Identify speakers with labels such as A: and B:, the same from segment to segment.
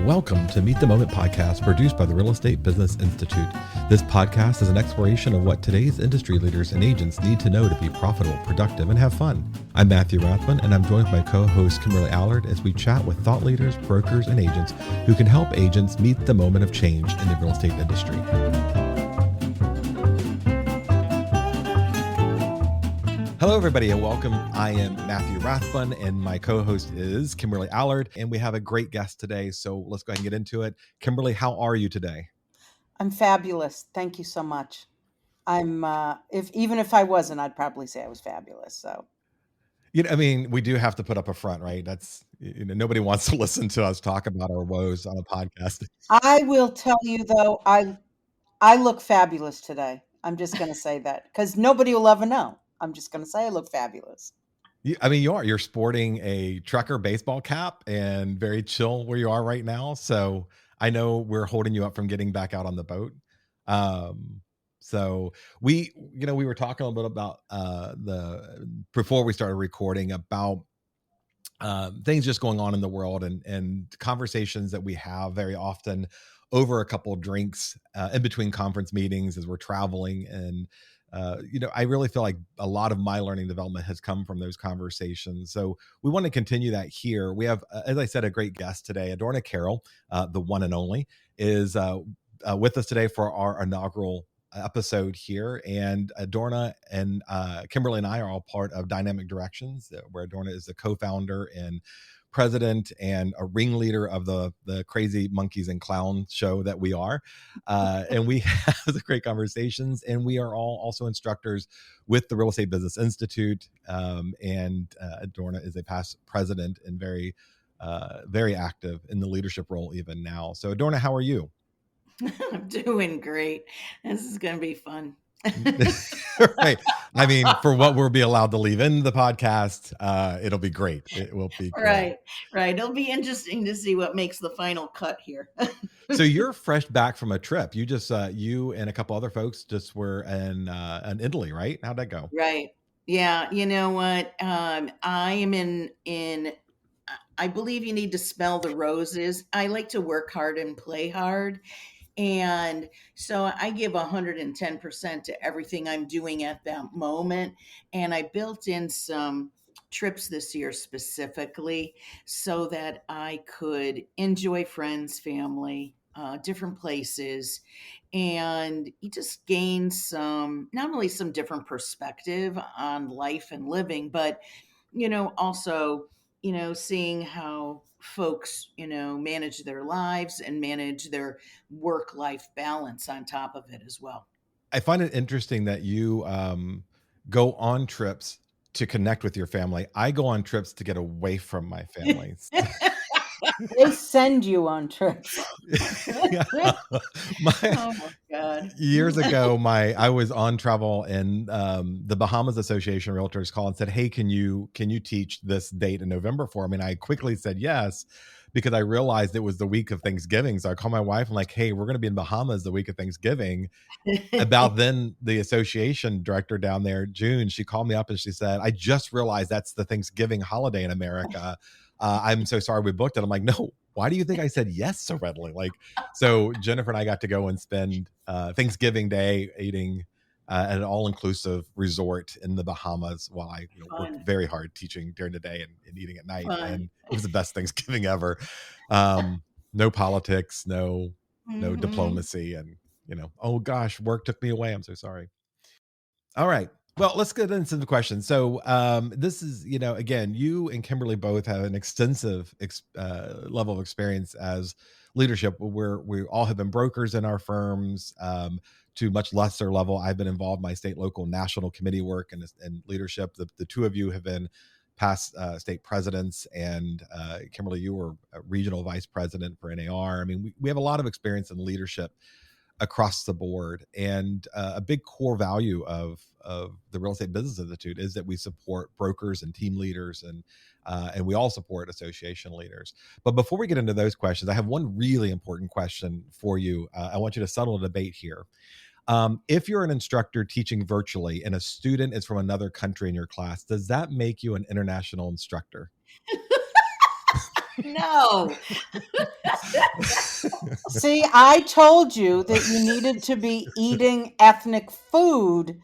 A: Welcome to Meet the Moment podcast produced by the Real Estate Business Institute. This podcast is an exploration of what today's industry leaders and agents need to know to be profitable, productive, and have fun. I'm Matthew Rathman, and I'm joined with my co-host Kimberly Allard as we chat with thought leaders, brokers, and agents who can help agents meet the moment of change in the real estate industry. Hello, everybody, and welcome. I am Matthew Rathbun, and my co-host is Kimberly Allard, and we have a great guest today, so let's go ahead and get into it. Kimberly, how are you today?
B: I'm fabulous. Thank you so much. I'm even if I wasn't, I'd probably say I was fabulous. So,
A: we do have to put up a front, right? That's, nobody wants to listen to us talk about our woes on a podcast.
B: I will tell you though, I look fabulous today. I'm just going to say that because nobody will ever know. I'm just going to say I look fabulous.
A: You're sporting a trucker baseball cap and very chill where you are right now. So I know we're holding you up from getting back out on the boat. So we were talking a little bit about before we started recording about things just going on in the world and conversations that we have very often over a couple of drinks in between conference meetings as we're traveling. And I really feel like a lot of my learning development has come from those conversations. So we want to continue that here. We have, as I said, a great guest today. Adorna Carroll, the one and only, is with us today for our inaugural episode here. And Adorna and Kimberly and I are all part of Dynamic Directions, where Adorna is the co-founder and president and a ringleader of the crazy monkeys and clown show that we are. And we have the great conversations, and we are all also instructors with the Real Estate Business Institute. And Adorna is a past president and very, very active in the leadership role even now. So Adorna, how are you?
C: I'm doing great. This is going to be fun.
A: Right. For what we'll be allowed to leave in the podcast, it'll be great. It will be great.
C: Right. It'll be interesting to see what makes the final cut here.
A: So you're fresh back from a trip. You just you and a couple other folks just were in Italy, right? How'd that go?
C: Right. Yeah. You know what? I am in. I believe you need to smell the roses. I like to work hard and play hard. And so I give 110% to everything I'm doing at that moment. And I built in some trips this year specifically so that I could enjoy friends, family, different places, and you just gain not only some different perspective on life and living, but, also, seeing how folks, manage their lives and manage their work-life balance on top of it as well.
A: I find it interesting that you go on trips to connect with your family. I go on trips to get away from my family.
B: They send you on trips.
C: Oh my God.
A: Years ago, I was on travel, and the Bahamas Association of Realtors called and said, "Hey, can you teach this date in November for me?" And I quickly said yes, because I realized it was the week of Thanksgiving. So I called my wife. I'm like, "Hey, we're going to be in Bahamas the week of Thanksgiving." About then, the association director down there, June, she called me up and she said, "I just realized that's the Thanksgiving holiday in America. I'm so sorry we booked it." I'm like, "No, why do you think I said yes so readily?" So Jennifer and I got to go and spend Thanksgiving Day eating at an all-inclusive resort in the Bahamas while I worked very hard teaching during the day and eating at night.
C: Fun.
A: And it was the best Thanksgiving ever. No politics, no diplomacy, and oh gosh, work took me away. I'm so sorry. All right. Well, let's get into the questions. So this is, again, you and Kimberly both have an extensive level of experience as leadership. We all have been brokers in our firms to much lesser level. I've been involved in my state, local, national committee work and leadership. The two of you have been past state presidents, and Kimberly, you were a regional vice president for NAR. We have a lot of experience in leadership across the board. And a big core value of the Real Estate Business Institute is that we support brokers and team leaders, and we all support association leaders. But before we get into those questions, I have one really important question for you. I want you to settle a debate here. If you're an instructor teaching virtually and a student is from another country in your class, does that make you an international instructor?
C: No.
B: See, I told you that you needed to be eating ethnic food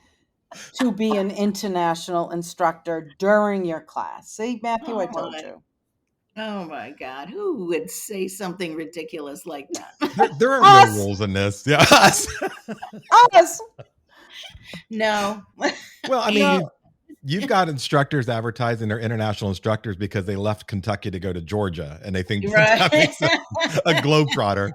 B: to be an international instructor during your class. See, Matthew, I
C: Oh
B: told
C: my.
B: you.
C: Oh my God. Who would say something ridiculous like that?
A: There are no
B: Us,
A: rules in this. Yeah.
B: us.
C: No.
A: Well, I mean,
B: No,
A: you've got instructors advertising their international instructors because they left Kentucky to go to Georgia, and they think
C: Right.
A: that makes them a globetrotter.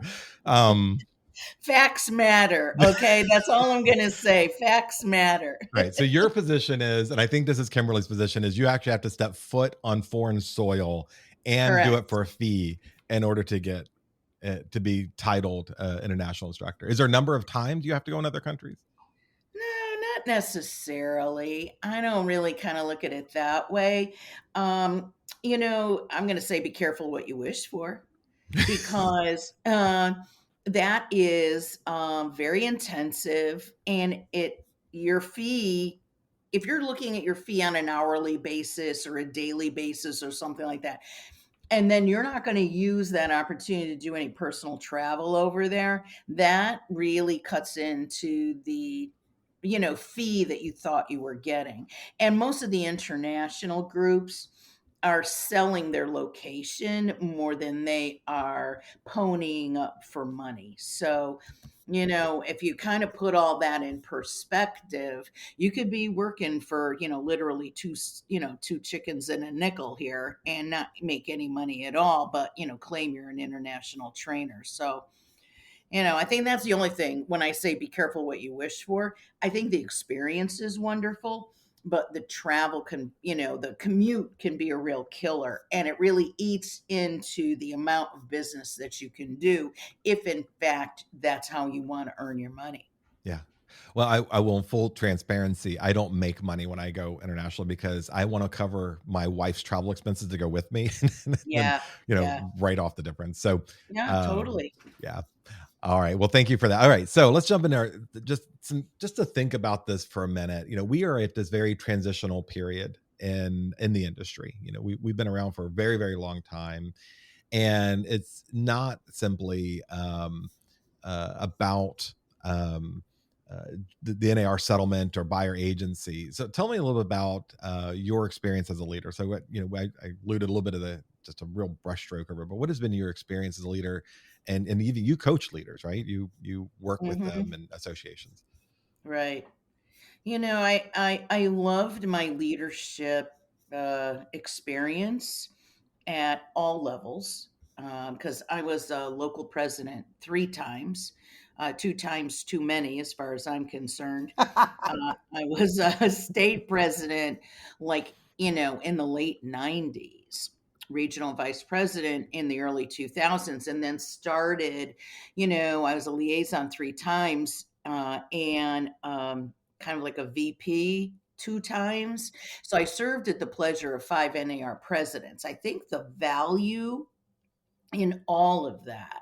C: Facts matter. Okay. That's all I'm going to say. Facts matter.
A: Right. So your position is, and I think this is Kimberly's position, is you actually have to step foot on foreign soil and do it
C: Correct.
A: for a fee in order to get to be titled international instructor. Is there a number of times you have to go in other countries?
C: No, not necessarily. I don't really kind of look at it that way. Um, I'm going to say be careful what you wish for because that is very intensive and your fee, if you're looking at your fee on an hourly basis or a daily basis or something like that, and then you're not going to use that opportunity to do any personal travel over there, that really cuts into the fee that you thought you were getting. And most of the international groups are selling their location more than they are ponying up for money. So if you kind of put all that in perspective, you could be working for literally two chickens and a nickel here and not make any money at all, but claim you're an international trainer. So I think that's the only thing when I say be careful what you wish for. I think the experience is wonderful, but the travel the commute can be a real killer, and it really eats into the amount of business that you can do if in fact that's how you want to earn your money.
A: Yeah. Well, I will, in full transparency, I don't make money when I go international because I want to cover my wife's travel expenses to go with me and then,
C: Yeah. Yeah.
A: write off the difference. So,
C: Yeah,
A: um,
C: totally.
A: yeah. All right. Well, thank you for that. All right. So let's jump in there. Just to think about this for a minute. We are at this very transitional period in the industry. We've been around for a very, very long time, and it's not simply about the NAR settlement or buyer agency. So tell me a little bit about your experience as a leader. So what I alluded a little bit of just a real brushstroke over, but what has been your experience as a leader, and even you coach leaders, right? You work with them
C: Hmm.
A: in associations.
C: Right. I loved my leadership experience at all levels because I was a local president 3 times, 2 times too many as far as I'm concerned. I was a state president, like, in the late 90s, regional vice president in the early 2000s, and then started, I was a liaison 3 times and kind of like a VP 2 times. So I served at the pleasure of 5 NAR presidents. I think the value in all of that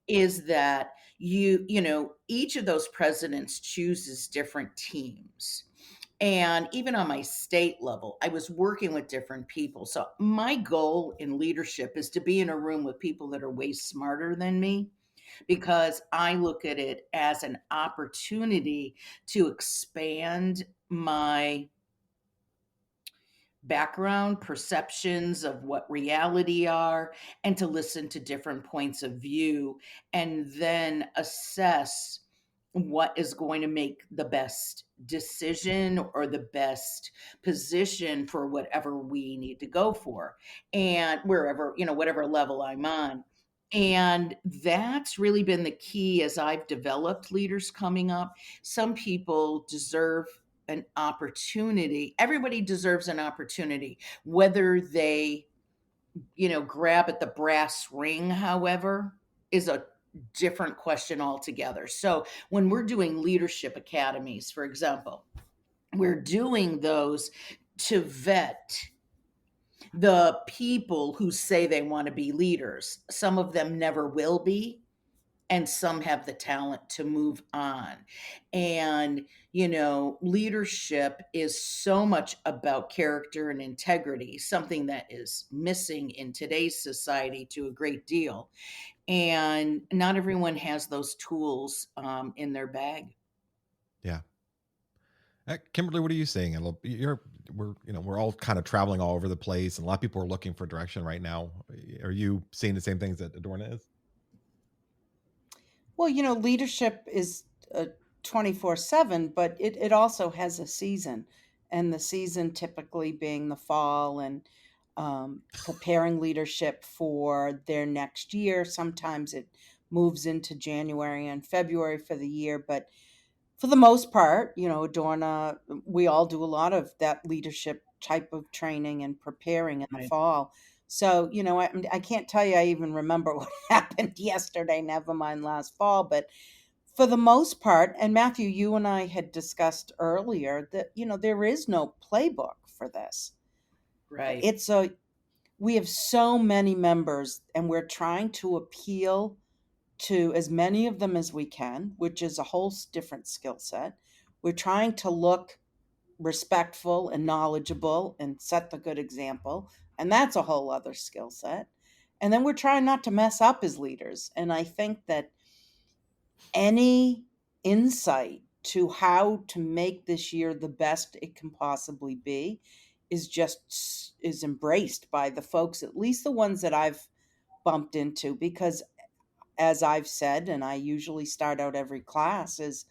C: is that each of those presidents chooses different teams. And even on my state level, I was working with different people. So my goal in leadership is to be in a room with people that are way smarter than me, because I look at it as an opportunity to expand my background, perceptions of what reality are, and to listen to different points of view and then assess what is going to make the best decision or the best position for whatever we need to go for, and wherever, whatever level I'm on. And that's really been the key as I've developed leaders coming up. Some people deserve an opportunity. Everybody deserves an opportunity, whether they, grab at the brass ring, however, is a different question altogether. So when we're doing leadership academies, for example, we're doing those to vet the people who say they want to be leaders. Some of them never will be, and some have the talent to move on. And, leadership is so much about character and integrity, something that is missing in today's society to a great deal. And not everyone has those tools in their bag.
A: Yeah. Kimberly, what are you seeing? We're all kind of traveling all over the place, and a lot of people are looking for direction right now. Are you seeing the same things that Adorna is?
B: Well, leadership is 24/7, but it also has a season, and the season typically being the fall, and preparing leadership for their next year. Sometimes it moves into January and February for the year, but for the most part, Adorna, we all do a lot of that leadership type of training and preparing in the
C: Right.
B: fall. So, I can't tell you I even remember what happened yesterday, never mind last fall. But for the most part, and Matthew, you and I had discussed earlier that, there is no playbook for this.
C: Right.
B: We have so many members, and we're trying to appeal to as many of them as we can, which is a whole different skill set. We're trying to look respectful and knowledgeable and set the good example, and that's a whole other skill set. And then we're trying not to mess up as leaders. And I think that any insight to how to make this year the best it can possibly be is embraced by the folks, at least the ones that I've bumped into, because as I've said, and I usually start out every class, is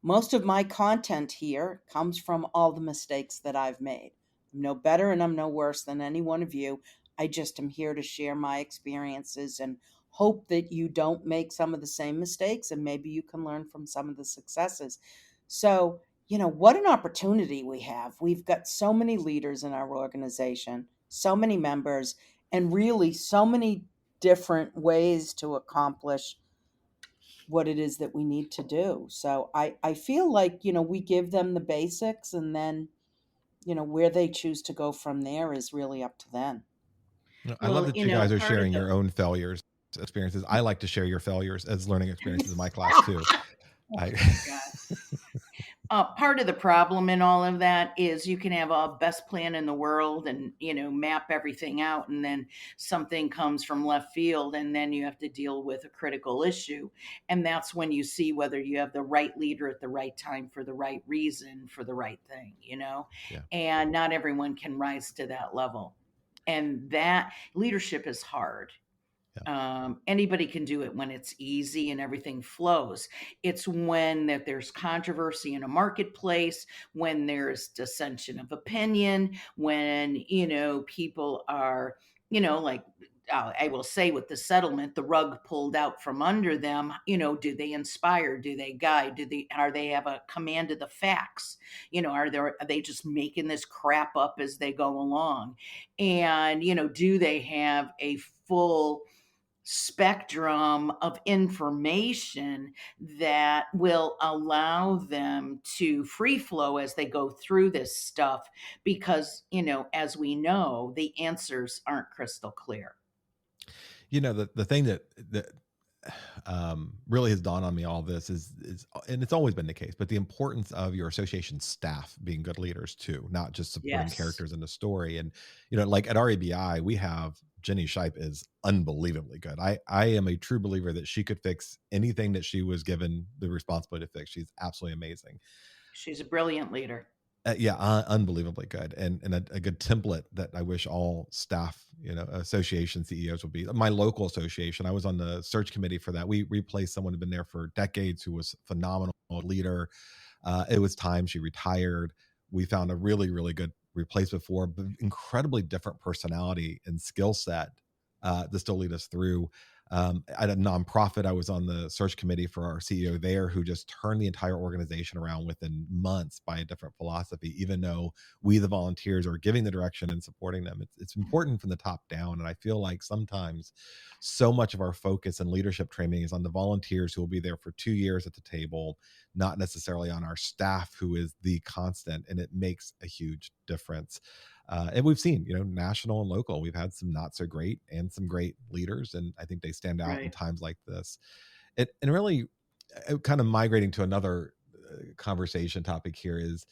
B: most of my content here comes from all the mistakes that I've made. I'm no better and I'm no worse than any one of you. I just am here to share my experiences and hope that you don't make some of the same mistakes, and maybe you can learn from some of the successes. So, what an opportunity we have. We've got so many leaders in our organization, so many members, and really so many different ways to accomplish what it is that we need to do. So I feel like, we give them the basics, and then, where they choose to go from there is really up to them.
A: I love
C: Well,
A: that you guys are
C: part of
A: sharing
C: the
A: your own failures experiences. I like to share your failures as learning experiences in my class too.
C: oh
A: I
C: my God. Part of the problem in all of that is you can have a best plan in the world and, map everything out, and then something comes from left field, and then you have to deal with a critical issue. And that's when you see whether you have the right leader at the right time for the right reason, for the right thing.
A: yeah.
C: And not everyone can rise to that level. And that leadership is hard. Anybody can do it when it's easy and everything flows. It's when that there's controversy in a marketplace, when there's dissension of opinion, when people are like, I will say, with the settlement, the rug pulled out from under them. Do they inspire? Do they guide? Are they have a command of the facts? Are they just making this crap up as they go along? And do they have a full spectrum of information that will allow them to free flow as they go through this stuff? Because, as we know, the answers aren't crystal clear.
A: The thing that really has dawned on me, all this is, and it's always been the case, but the importance of your association staff being good leaders too, not just supporting
C: Yes.
A: characters in the story. And like at REBI, we have Jenny Shipe is unbelievably good. I am a true believer that she could fix anything that she was given the responsibility to fix. She's absolutely amazing.
C: She's a brilliant leader.
A: Unbelievably good, and a good template that I wish all staff, association CEOs would be. My local association, I was on the search committee for that. We replaced someone who'd been there for decades, who was a phenomenal leader. It was time she retired. We found a really, really good replacement for, but incredibly different personality and skill set to still lead us through. At a nonprofit, I was on the search committee for our CEO there, who just turned the entire organization around within months by a different philosophy, even though we, the volunteers, are giving the direction and supporting them. It's important from the top down. And I feel like sometimes so much of our focus and leadership training is on the volunteers who will be there for 2 years at the table, not necessarily on our staff, who is the constant, and it makes a huge difference. And we've seen, national and local, we've had some not so great and some great leaders, and I think they stand out in
C: Right.
A: times like this. And really kind of migrating to another conversation topic here is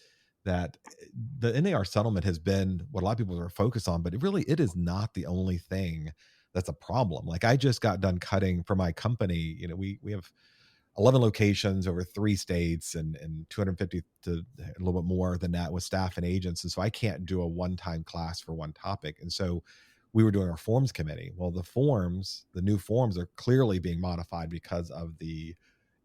A: that the NAR settlement has been what a lot of people are focused on, but it is not the only thing that's a problem. Like I just got done cutting for my company. We have 11 locations over 3 states and 250 to a little bit more than that with staff and agents. And so I can't do a one-time class for one topic. And so we were doing our forms committee. Well, the new forms are clearly being modified because of the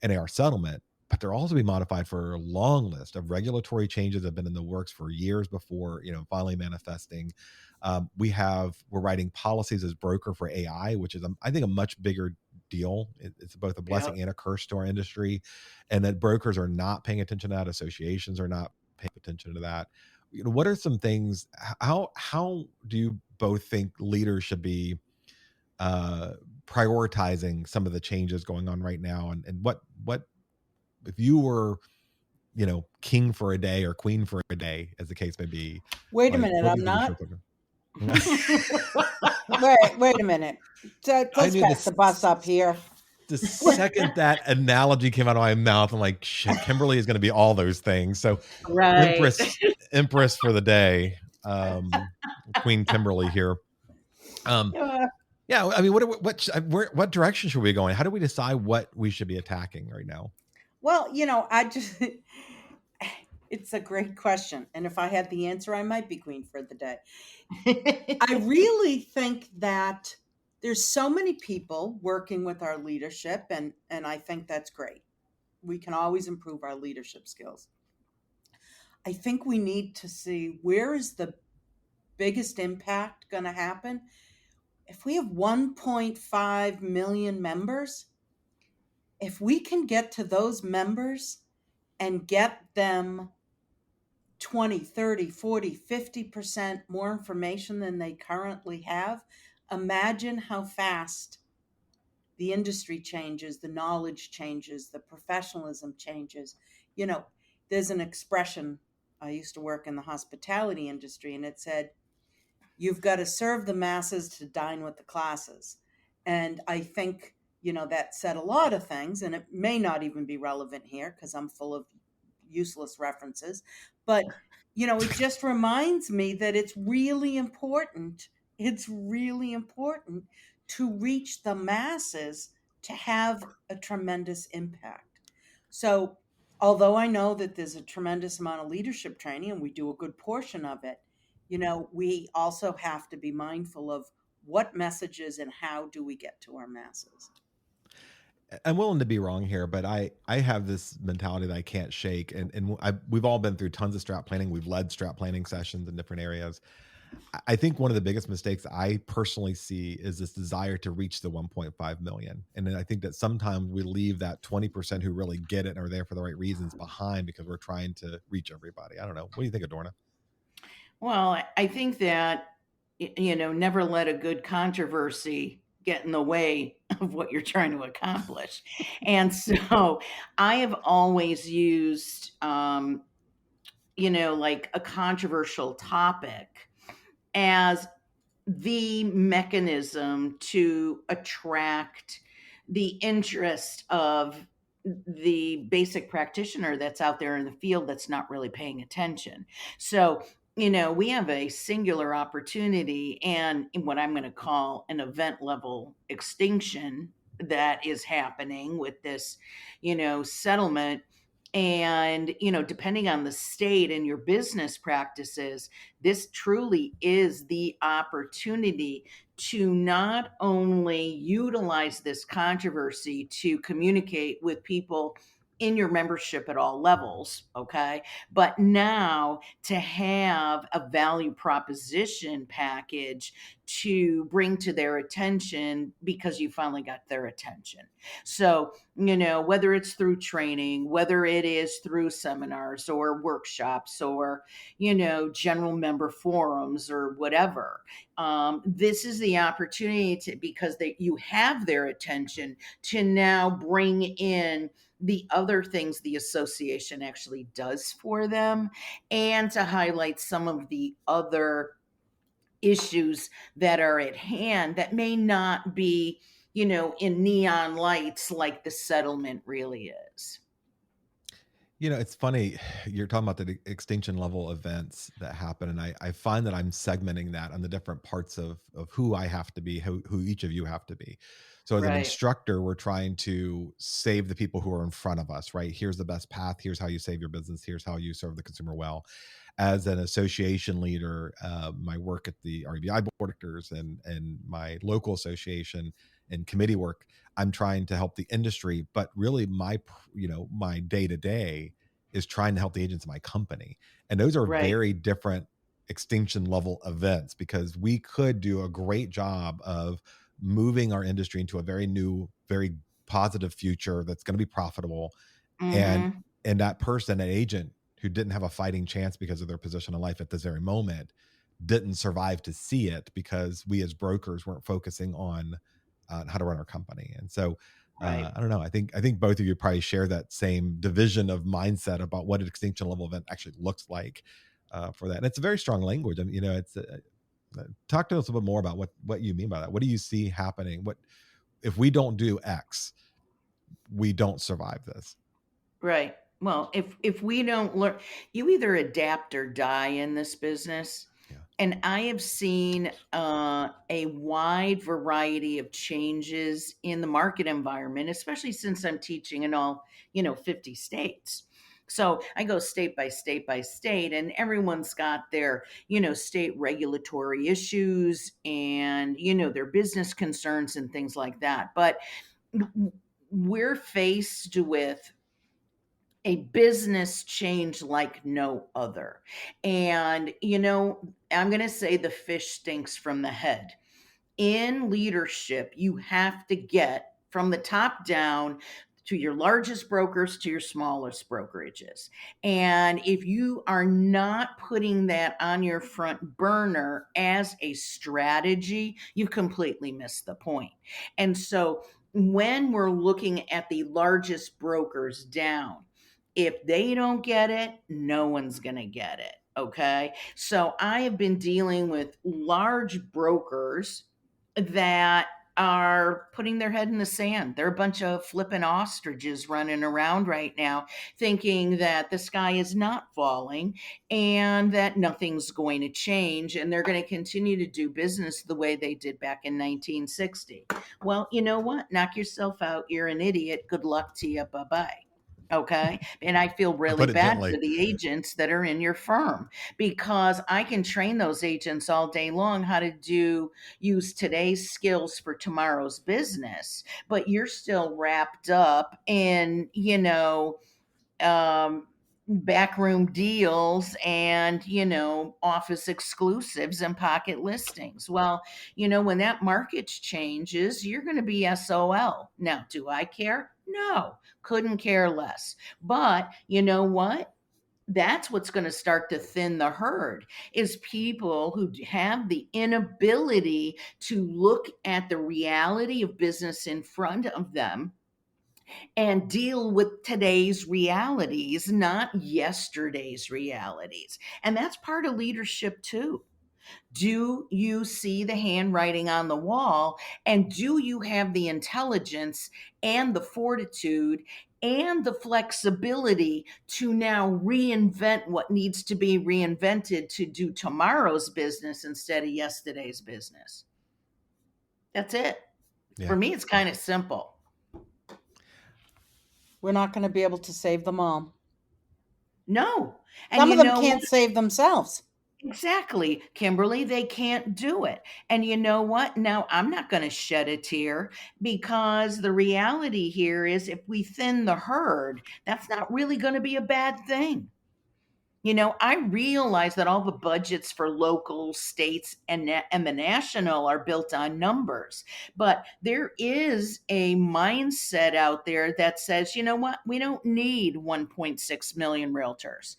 A: NAR settlement, but they're also being modified for a long list of regulatory changes that have been in the works for years before, finally manifesting. We're writing policies as broker for AI, which is, I think, a much bigger deal. It's both a blessing and a curse to our industry, and that brokers are not paying attention to that. Associations are not paying attention to that. What are some things? How do you both think leaders should be prioritizing some of the changes going on right now? And what if you were, king for a day or queen for a day, as the case may be?
B: Wait a minute, I'm not. Wait a minute. Let's back the bus up here.
A: The second that analogy came out of my mouth, I'm like, shit, Kimberly is going to be all those things. So
C: right.
A: Empress for the day, Queen Kimberly here. Yeah, I mean, what direction should we be going? How do we decide what we should be attacking right now?
B: Well, it's a great question. And if I had the answer, I might be queen for the day. I really think that there's so many people working with our leadership, and I think that's great. We can always improve our leadership skills. I think we need to see where is the biggest impact going to happen. If we have 1.5 million members, if we can get to those members and get them 20, 30, 40, 50% more information than they currently have, imagine how fast the industry changes, the knowledge changes, the professionalism changes. There's an expression, I used to work in the hospitality industry, and it said, you've got to serve the masses to dine with the classes. And I think, that said a lot of things, and it may not even be relevant here because I'm full of useless references, but it just reminds me that it's really important to reach the masses to have a tremendous impact. So although I know that there's a tremendous amount of leadership training and we do a good portion of it, we also have to be mindful of what messages and how do we get to our masses.
A: I'm willing to be wrong here, but I have this mentality that I can't shake. And we've all been through tons of strat planning. We've led strat planning sessions in different areas. I think one of the biggest mistakes I personally see is this desire to reach the 1.5 million. And then I think that sometimes we leave that 20% who really get it and are there for the right reasons behind because we're trying to reach everybody. I don't know. What do you think, Adorna?
C: Well, I think that, never let a good controversy get in the way of what you're trying to accomplish. And so I have always used, like a controversial topic as the mechanism to attract the interest of the basic practitioner that's out there in the field that's not really paying attention. So, we have a singular opportunity and what I'm going to call an event level extinction that is happening with this, settlement. And, depending on the state and your business practices, this truly is the opportunity to not only utilize this controversy to communicate with people in your membership at all levels, okay? But now to have a value proposition package to bring to their attention because you finally got their attention. So, whether it's through training, whether it is through seminars or workshops or, general member forums or whatever, this is the opportunity because you have their attention to now bring in the other things the association actually does for them and to highlight some of the other issues that are at hand that may not be in neon lights like the settlement really is.
A: It's funny. You're talking about the extinction level events that happen. And I find that I'm segmenting that on the different parts of who I have to be, who each of you have to be. So as an
C: Right.
A: instructor, we're trying to save the people who are in front of us, right? Here's the best path. Here's how you save your business. Here's how you serve the consumer well. As an association leader, my work at the REBI board of directors and my local association and committee work, I'm trying to help the industry, but really my day to day is trying to help the agents of my company. And those are
C: Right.
A: very different extinction level events, because we could do a great job of moving our industry into a very new, very positive future that's going to be profitable. And
C: Mm-hmm.
A: that person, that agent who didn't have a fighting chance because of their position in life at this very moment, didn't survive to see it because we as brokers weren't focusing on how to run our company. And so
C: Right.
A: I don't know. I think both of you probably share that same division of mindset about what an extinction level event actually looks like for that. And it's a very strong language. I mean, it's talk to us a bit more about what you mean by that. What do you see happening? What if we don't do X, we don't survive this?
C: Right. Well, if we don't learn, you either adapt or die in this business.
A: Yeah.
C: And I have seen a wide variety of changes in the market environment, especially since I'm teaching in all 50 states. So I go state by state by state, and everyone's got their state regulatory issues and their business concerns and things like that. But we're faced with a business change like no other. And, I'm going to say the fish stinks from the head. In leadership, you have to get from the top down to your largest brokers to your smallest brokerages. And if you are not putting that on your front burner as a strategy, you completely miss the point. And so when we're looking at the largest brokers down, if they don't get it, no one's going to get it. Okay. So I have been dealing with large brokers that are putting their head in the sand. They're a bunch of flippin' ostriches running around right now, thinking that the sky is not falling and that nothing's going to change and they're going to continue to do business the way they did back in 1960. Well, you know what? Knock yourself out. You're an idiot. Good luck to you. Bye bye. Okay. And I feel
A: To
C: really
A: put it
C: bad
A: gently.
C: for the agents that are in your firm because I can train those agents all day long how to use today's skills for tomorrow's business, but you're still wrapped up in, um, backroom deals and, office exclusives and pocket listings. Well, when that market changes, you're going to be SOL. Now, do I care? No, couldn't care less. But you know what? That's what's going to start to thin the herd is people who have the inability to look at the reality of business in front of them and deal with today's realities, not yesterday's realities. And that's part of leadership too. Do you see the handwriting on the wall? And do you have the intelligence and the fortitude and the flexibility to now reinvent what needs to be reinvented to do tomorrow's business instead of yesterday's business? That's it.
A: Yeah.
C: For me, it's kind of simple.
B: We're not going to be able to save them all.
C: No. And
B: Some
C: you
B: of them
C: know what?
B: can't save themselves.
C: Exactly, Kimberly, they can't do it. And you know what? Now, I'm not going to shed a tear because the reality here is if we thin the herd, that's not really going to be a bad thing. I realize that all the budgets for local, states, and the national are built on numbers, but there is a mindset out there that says, you know what, we don't need 1.6 million realtors.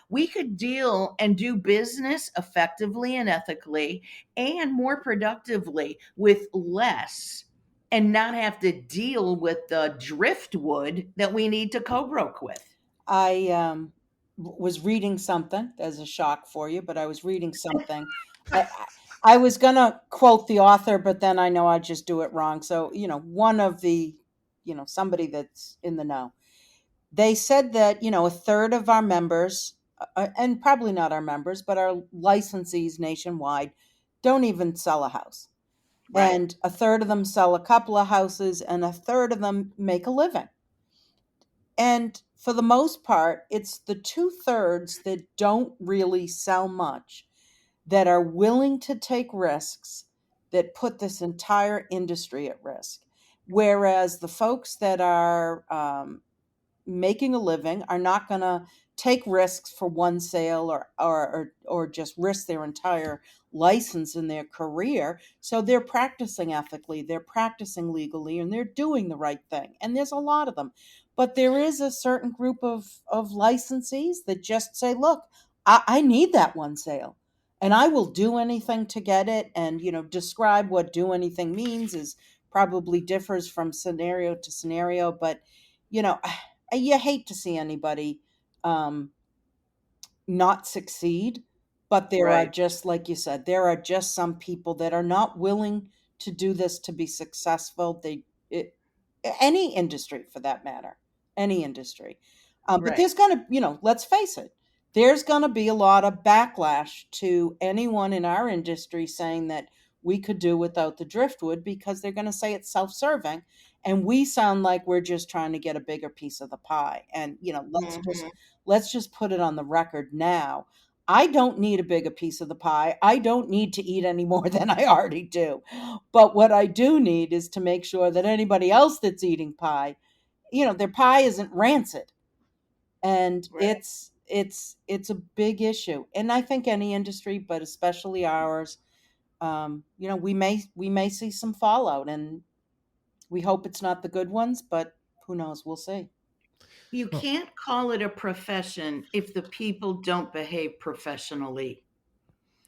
C: We could deal and do business effectively and ethically and more productively with less and not have to deal with the driftwood that we need to co-broke with.
B: I was reading something as a shock for you, but I was reading something. I was going to quote the author, but then I know I just do it wrong. So, one of the, somebody that's in the know. They said that, a third of our members, and probably not our members, but our licensees nationwide, don't even sell a house.
C: Right.
B: And a third of them sell a couple of houses, and a third of them make a living. And for the most part, it's the 2/3 that don't really sell much, that are willing to take risks, that put this entire industry at risk. Whereas the folks that are making a living are not going to take risks for one sale, or just risk their entire license in their career. So they're practicing ethically, they're practicing legally, and they're doing the right thing. And there's a lot of them. But there is a certain group of licensees that just say, look, I need that one sale, and I will do anything to get it. And describe what do anything means is probably differs from scenario to scenario. But you know you hate to see anybody um, not succeed, but there are,
C: Right.
B: just like you said, there are just some people that are not willing to do this to be successful. Any industry for that matter, any industry. But
C: Right.
B: there's going to, let's face it, there's going to be a lot of backlash to anyone in our industry saying that we could do without the driftwood, because they're going to say it's self-serving, and we sound like we're just trying to get a bigger piece of the pie. And
C: Hmm.
B: let's just put it on the record now. I don't need a bigger piece of the pie. I don't need to eat any more than I already do. But what I do need is to make sure that anybody else that's eating pie, their pie isn't rancid. And
C: Right.
B: it's a big issue. And I think any industry, but especially ours, we may see some fallout, and we hope it's not the good ones, but who knows? We'll see.
C: You
A: Well,
C: can't call it a profession if the people don't behave professionally.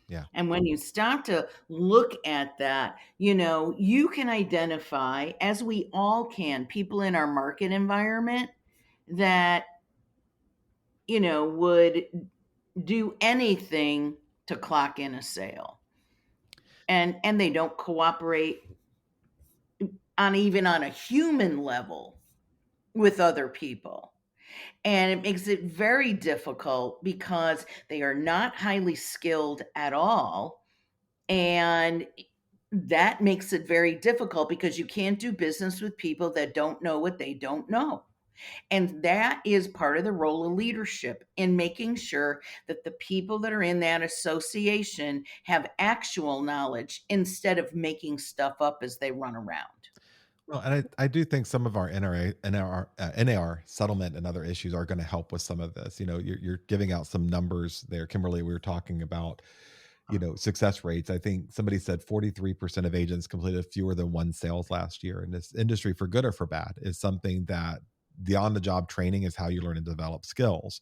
A: yeah.
C: And when you start to look at that, you can identify, as we all can, people in our market environment that, would do anything to clock in a sale. And they don't cooperate even on a human level with other people. And it makes it very difficult because they are not highly skilled at all. And that makes it very difficult because you can't do business with people that don't know what they don't know. And that is part of the role of leadership, in making sure that the people that are in that association have actual knowledge instead of making stuff up as they run around.
A: Well, and I do think some of our NAR settlement and other issues are going to help with some of this. You're giving out some numbers there, Kimberly. We were talking about, success rates. I think somebody said 43% of agents completed fewer than one sales last year. And this industry, for good or for bad, is something that the on-the-job training is how you learn and develop skills.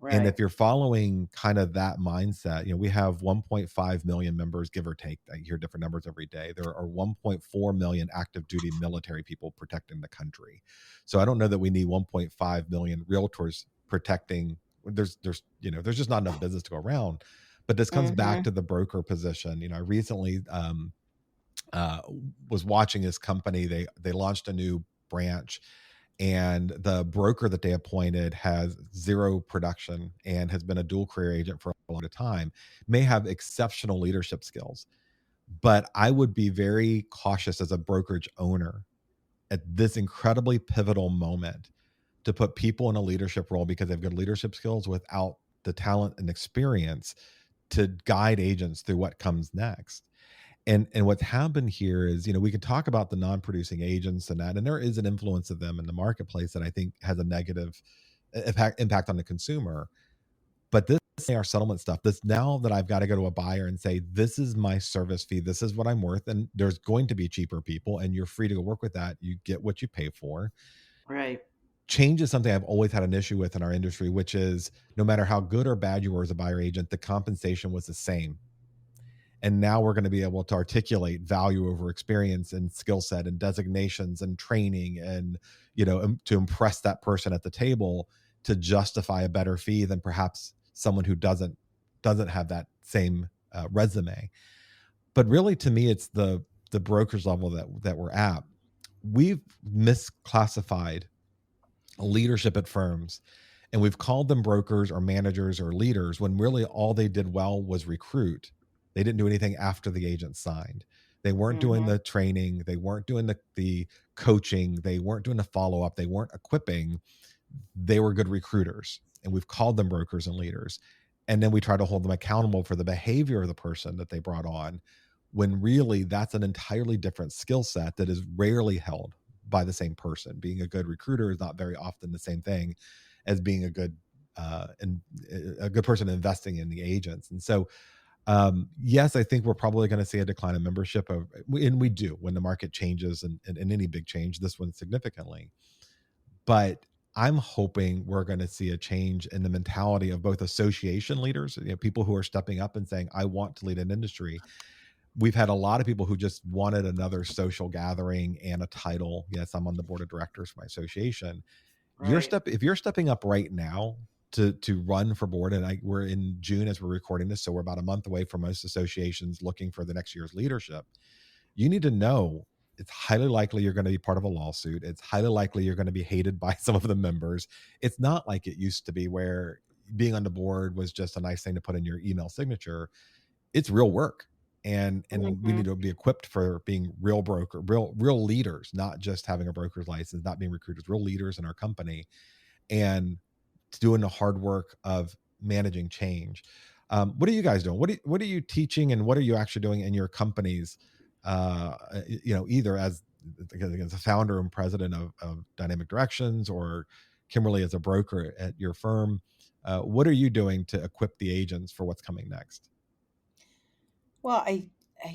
A: And
C: Right.
A: if you're following kind of that mindset, we have 1.5 million members, give or take. I hear different numbers every day. There are 1.4 million active duty military people protecting the country. So I don't know that we need 1.5 million realtors protecting. There's just not enough business to go around. But this comes back
C: Hmm.
A: to the broker position. I recently uh, was watching this company. They launched a new branch, and the broker that they appointed has zero production and has been a dual career agent for a long time, may have exceptional leadership skills. But I would be very cautious as a brokerage owner at this incredibly pivotal moment to put people in a leadership role because they've good leadership skills without the talent and experience to guide agents through what comes next. And what's happened here is, we can talk about the non-producing agents and that, and there is an influence of them in the marketplace that I think has a negative impact on the consumer. But this our settlement stuff, this, now that I've got to go to a buyer and say, this is my service fee, this is what I'm worth, and there's going to be cheaper people, and you're free to go work with that. You get what you pay for.
C: Right.
A: Change is something I've always had an issue with in our industry, which is no matter how good or bad you were as a buyer agent, the compensation was the same. And now we're going to be able to articulate value over experience and skill set and designations and training, and to impress that person at the table to justify a better fee than perhaps someone who doesn't have that same resume. But really, to me, it's the broker's level that we're at. We've misclassified leadership at firms, and we've called them brokers or managers or leaders when really all they did well was recruit. They didn't do anything after the agent signed. They weren't doing
C: Mm-hmm.
A: the training, they weren't doing the coaching, they weren't doing the follow-up, they weren't equipping. They were good recruiters, and we've called them brokers and leaders. And then we try to hold them accountable for the behavior of the person that they brought on, when really that's an entirely different skill set that is rarely held by the same person. Being a good recruiter is not very often the same thing as being a good and a good person investing in the agents. And so, yes, I think we're probably going to see a decline in membership, and we do when the market changes, and any big change, this one significantly. But I'm hoping we're going to see a change in the mentality of both association leaders, people who are stepping up and saying, I want to lead an industry. We've had a lot of people who just wanted another social gathering and a title. Yes, I'm on the board of directors for my association.
C: Right.
A: If you're stepping up right now to run for board, and we're in June as we're recording this, so we're about a month away from most associations looking for the next year's leadership. You need to know it's highly likely you're going to be part of a lawsuit. It's highly likely you're going to be hated by some of the members. It's not like it used to be where being on the board was just a nice thing to put in your email signature. It's real work. And we
C: Mm-hmm.
A: need to be equipped for being real leaders, not just having a broker's license, not being recruiters, real leaders in our company, and doing the hard work of managing change. What are you guys doing? What are you teaching, and what are you actually doing in your companies? Either as a founder and president of Dynamic Directions, or Kimberly as a broker at your firm. What are you doing to equip the agents for what's coming next?
B: Well, I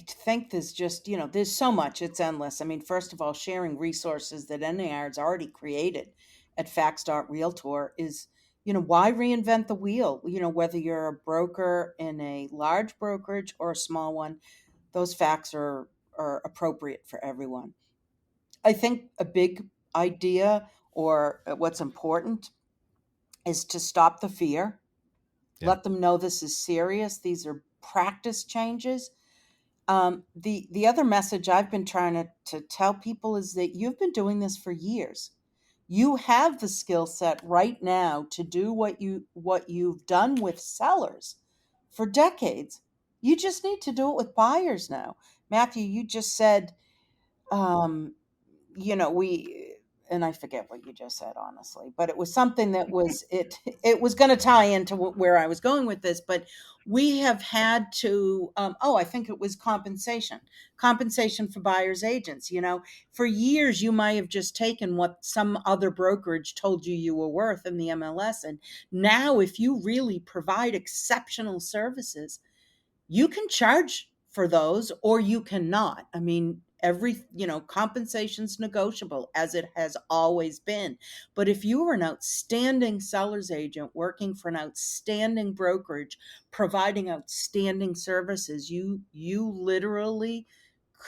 B: think there's just, there's so much, it's endless. I mean, first of all, sharing resources that NAR has already created at Realtor is, why reinvent the wheel? Whether you're a broker in a large brokerage or a small one, those facts are appropriate for everyone. I think a big idea, or what's important, is to stop the fear.
A: Yeah.
B: Let them know this is serious. These are practice changes. The other message I've been trying to tell people is that you've been doing this for years. You have the skill set right now to do what you've done with sellers for decades. You just need to do it with buyers now. Matthew, you just said, um, we, and I forget what you just said, honestly, but it was something that was it was going to tie into where I was going with this. But we have had to, I think it was compensation for buyers agents. For years you might have just taken what some other brokerage told you were worth in the MLS, and now if you really provide exceptional services, you can charge for those or you cannot. I mean, compensation's negotiable, as it has always been. But if you are an outstanding seller's agent working for an outstanding brokerage, providing outstanding services, you literally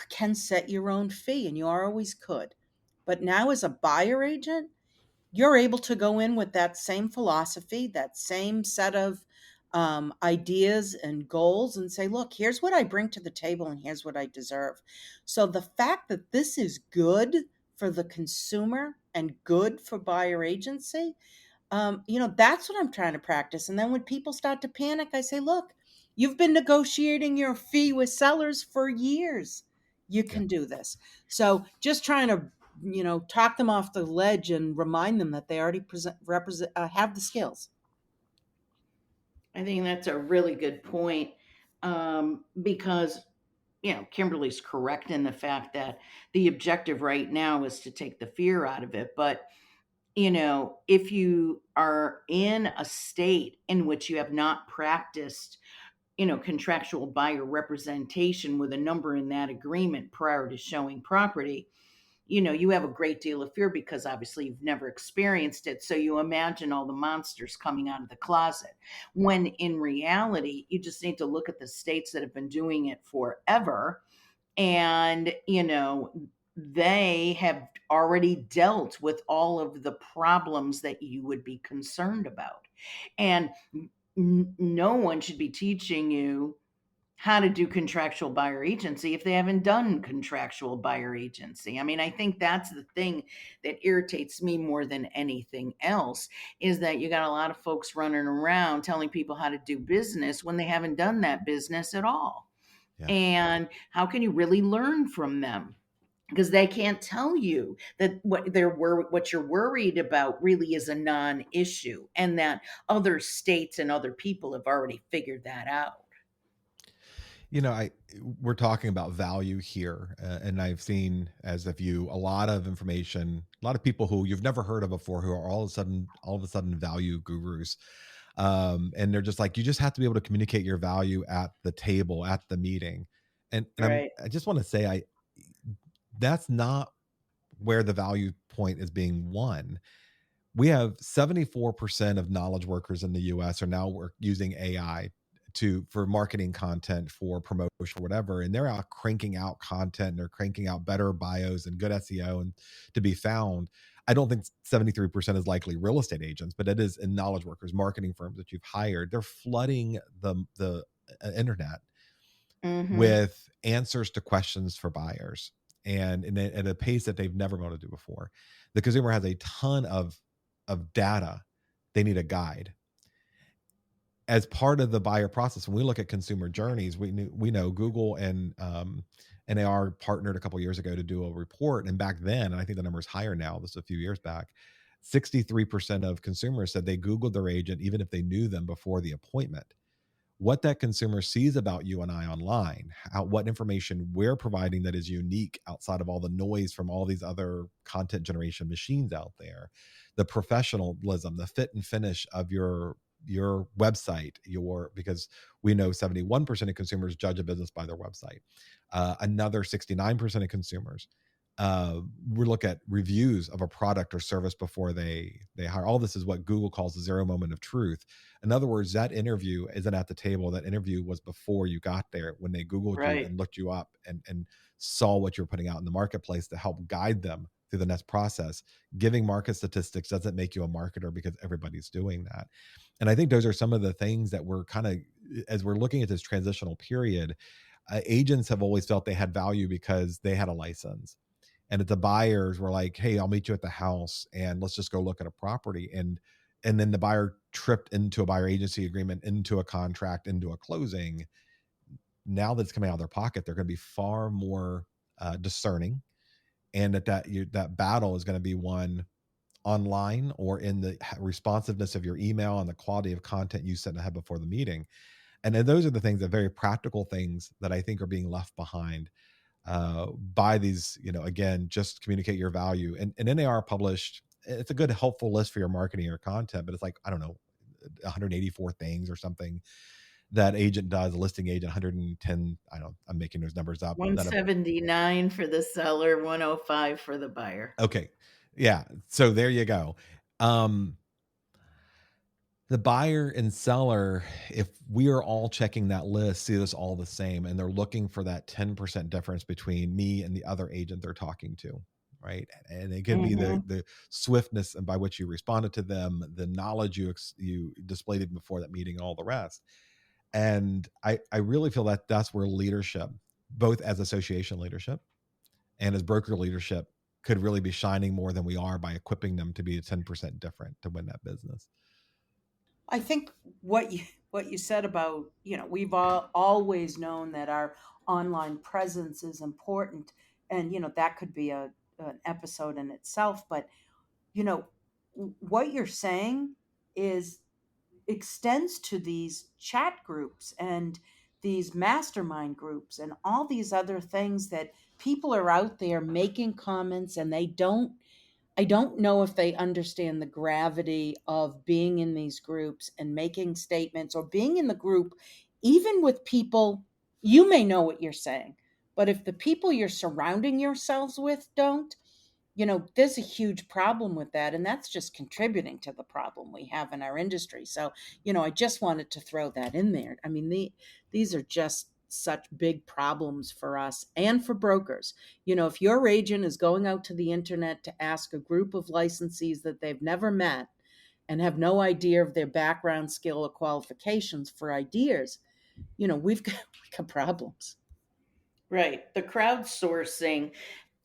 B: can set your own fee, and you always could. But now as a buyer agent, you're able to go in with that same philosophy, that same set of ideas and goals, and say, look, here's what I bring to the table and here's what I deserve. So the fact that this is good for the consumer and good for buyer agency, that's what I'm trying to practice. And then when people start to panic, I say, look, you've been negotiating your fee with sellers for years. You
A: Yeah.
B: can do this. So just trying to, talk them off the ledge and remind them that they already have the skills.
C: I think that's a really good point, because Kimberly's correct in the fact that the objective right now is to take the fear out of it. But if you are in a state in which you have not practiced, contractual buyer representation with a number in that agreement prior to showing property, you have a great deal of fear because obviously you've never experienced it. So you imagine all the monsters coming out of the closet. When in reality, you just need to look at the states that have been doing it forever. And, they have already dealt with all of the problems that you would be concerned about. And no one should be teaching you how to do contractual buyer agency if they haven't done contractual buyer agency. I mean, I think that's the thing that irritates me more than anything else, is that you got a lot of folks running around telling people how to do business when they haven't done that business at all.
A: Yeah.
C: And how can you really learn from them? Because they can't tell you that what you're worried about really is a non-issue, and that other states and other people have already figured that out.
A: We're talking about value here, and I've seen, as of you, a lot of information, a lot of people who you've never heard of before, who are all of a sudden value gurus, and they're just like, you just have to be able to communicate your value at the table, at the meeting,
C: Right.
A: I just want to say, that's not where the value point is being won. We have 74% of knowledge workers in the US are now using AI for marketing content, for promotion, or whatever, and they're out cranking out content, and they're cranking out better bios and good SEO and to be found. I don't think 73% is likely real estate agents, but it is in knowledge workers, marketing firms that you've hired. They're flooding the internet
C: Mm-hmm.
A: with answers to questions for buyers, and at a pace that they've never been able to do before. The consumer has a ton of data. They need a guide as part of the buyer process. When we look at consumer journeys, we know Google and NAR partnered a couple years ago to do a report, and back then, and I think the number is higher now, this is a few years back, 63% of consumers said they Googled their agent even if they knew them before the appointment. What that consumer sees about you and I online, what information we're providing that is unique outside of all the noise from all these other content generation machines out there, the professionalism, the fit and finish of your website, because we know 71% of consumers judge a business by their website. Another 69% of consumers we look at reviews of a product or service before they hire. All this is what Google calls the zero moment of truth. In other words, that interview isn't at the table. That interview was before you got there, when they Googled you
C: Right.
A: and looked you up and saw what you're putting out in the marketplace to help guide them through the next process. Giving market statistics doesn't make you a marketer, because everybody's doing that. And I think those are some of the things that we're kind of, as we're looking at this transitional period, agents have always felt they had value because they had a license. And if the buyers were like, hey, I'll meet you at the house and let's just go look at a property. And then the buyer tripped into a buyer agency agreement, into a contract, into a closing. Now that it's coming out of their pocket, they're going to be far more discerning. And that battle is going to be won online, or in the responsiveness of your email and the quality of content you sent ahead before the meeting. And then those are the things, that very practical things, that I think are being left behind by these, again, just communicate your value. And NAR published, it's a good, helpful list for your marketing or content, but it's like, I don't know, 184 things or something that agent does, a listing agent, 110, I'm making those numbers up.
C: 179 for the seller, 105 for the buyer.
A: Okay. Yeah. So there you go. The buyer and seller, if we are all checking that list, see this all the same, and they're looking for that 10% difference between me and the other agent they're talking to, right? And it could be the swiftness by which you responded to them, the knowledge you displayed before that meeting, and all the rest. And I really feel that that's where leadership, both as association leadership and as broker leadership, could really be shining more than we are, by equipping them to be 10% different to win that business.
B: I think what you said about, we've always known that our online presence is important, and that could be an episode in itself. But what you're saying extends to these chat groups and these mastermind groups and all these other things that people are out there making comments, and I don't know if they understand the gravity of being in these groups and making statements, or being in the group, even with people. You may know what you're saying, but if the people you're surrounding yourselves with don't, there's a huge problem with that. And that's just contributing to the problem we have in our industry. So, I just wanted to throw that in there. I mean, these are just such big problems for us and for brokers. If your agent is going out to the internet to ask a group of licensees that they've never met and have no idea of their background, skill, or qualifications for ideas, we've got problems.
C: Right. The crowdsourcing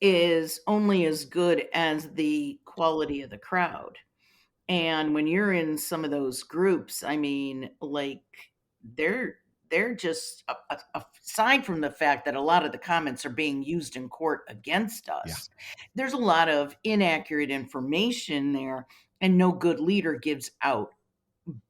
C: is only as good as the quality of the crowd. And when you're in some of those groups, I mean, like they're just aside from the fact that a lot of the comments are being used in court against
A: Yeah.
C: us, there's a lot of inaccurate information there, and no good leader gives out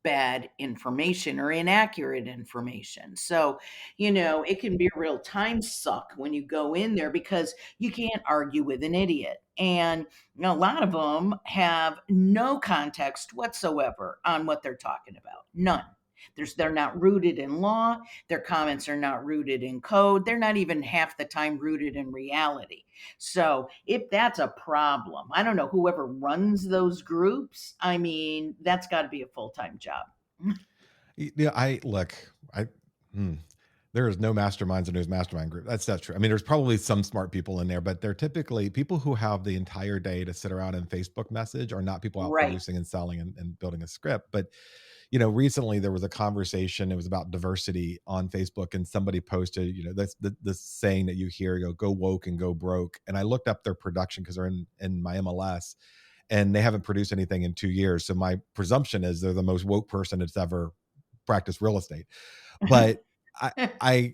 C: bad information or inaccurate information. So, it can be a real time suck when you go in there because you can't argue with an idiot. And a lot of them have no context whatsoever on what they're talking about. None. They're not rooted in law. Their comments are not rooted in code. They're not even half the time rooted in reality. So if that's a problem, I don't know, whoever runs those groups, I mean, that's got to be a full-time job.
A: Yeah, hmm, there is no masterminds in those mastermind group. That's true. I mean, there's probably some smart people in there, but they're typically people who have the entire day to sit around and Facebook message are not people out
C: Right.
A: producing and selling and building a script. But recently there was a conversation. It was about diversity on Facebook, and somebody posted, that's the saying that you hear, go woke and go broke. And I looked up their production because they're in my MLS, and they haven't produced anything in 2 years. So my presumption is they're the most woke person that's ever practiced real estate. But I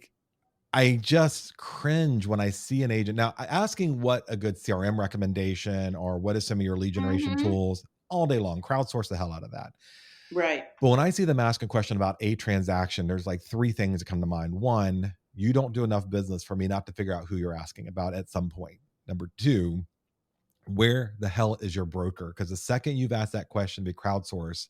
A: just cringe when I see an agent now asking what a good CRM recommendation or what is some of your lead generation
C: Mhm.
A: tools all day long. Crowdsource the hell out of that.
C: Right.
A: But when I see them ask a question about a transaction, there's like 3 things that come to mind. 1, you don't do enough business for me not to figure out who you're asking about at some point. Number 2, where the hell is your broker? Because the second you've asked that question, be crowdsourced,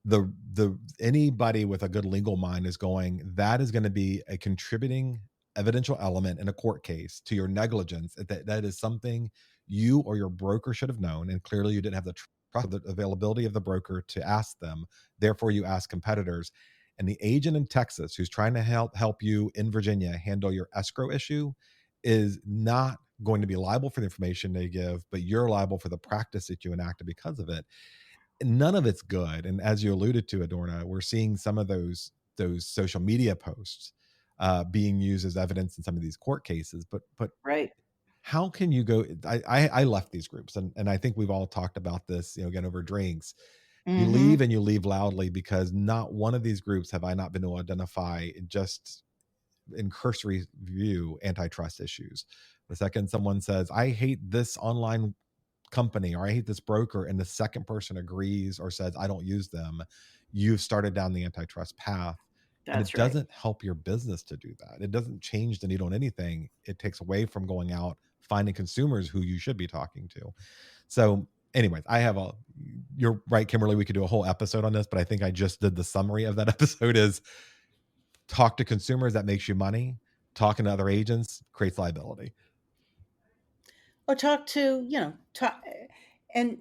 A: the anybody with a good legal mind is going, that is going to be a contributing evidential element in a court case to your negligence. That is something you or your broker should have known, and clearly you didn't have the trust, the availability of the broker to ask them. Therefore, you ask competitors. And the agent in Texas who's trying to help you in Virginia handle your escrow issue is not going to be liable for the information they give, but you're liable for the practice that you enacted because of it. None of it's good. And as you alluded to, Adorna, we're seeing some of those social media posts being used as evidence in some of these court cases. But
C: Right.
A: how can you go? I left these groups, and I think we've all talked about this, again over drinks. You leave,
C: Mhm.
A: and you leave loudly, because not one of these groups have I not been able to identify just in cursory view antitrust issues. The second someone says, I hate this online company or I hate this broker, and the second person agrees or says, I don't use them, you've started down the antitrust path. And it
C: That's right.
A: doesn't help your business to do that. It doesn't change the needle on anything. It takes away from going out, finding consumers who you should be talking to. So anyways, you're right, Kimberly, we could do a whole episode on this, but I think I just did the summary of that episode is talk to consumers, that makes you money. Talking to other agents creates liability.
B: Or talk to, and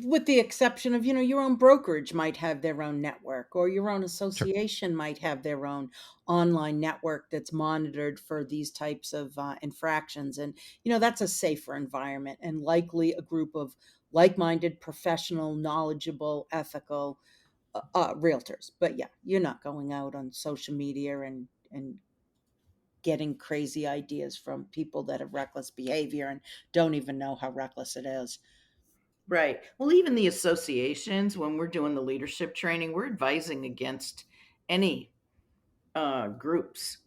B: with the exception of, your own brokerage might have their own network, or your own
A: Sure.
B: association might have their own online network that's monitored for these types of infractions. And, that's a safer environment, and likely a group of like-minded, professional, knowledgeable, ethical realtors. But yeah, you're not going out on social media and getting crazy ideas from people that have reckless behavior and don't even know how reckless it is.
C: Right. Well, even the associations, when we're doing the leadership training, we're advising against any convos,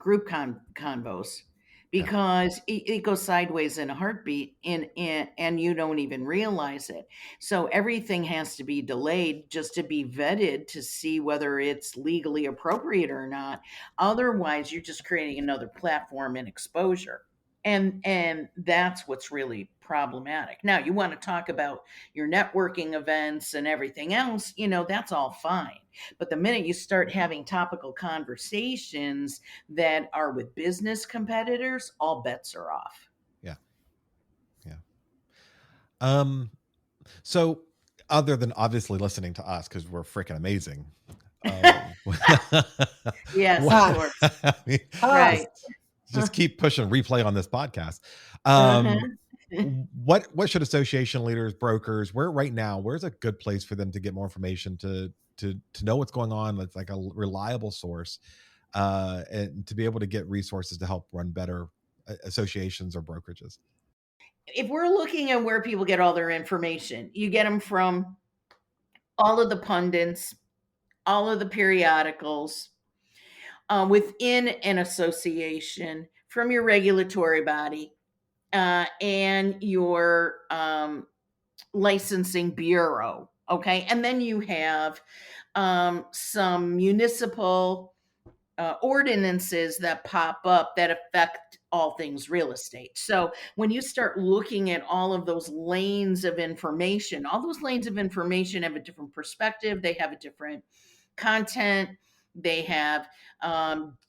A: Yeah.
C: because it goes sideways in a heartbeat, and you don't even realize it. So everything has to be delayed just to be vetted to see whether it's legally appropriate or not. Otherwise, you're just creating another platform and exposure. And that's what's really problematic. Now, you want to talk about your networking events and everything else, that's all fine. But the minute you start having topical conversations that are with business competitors, all bets are off.
A: Yeah. Yeah. So other than obviously listening to us, because we're freaking amazing.
C: Yes, of
A: What,
C: course.
A: I mean,
C: Right.
A: just keep pushing replay on this podcast.
C: Uh-huh.
A: What should association leaders, brokers, where's a good place for them to get more information to know what's going on? That's like a reliable source. and to be able to get resources to help run better associations or brokerages?
C: If we're looking at where people get all their information, you get them from all of the pundits, all of the periodicals, within an association, from your regulatory body, and your licensing bureau. Okay. And then you have some municipal ordinances that pop up that affect all things real estate. So when you start looking at all of those lanes of information, all those lanes of information have a different perspective, they have a different content, they have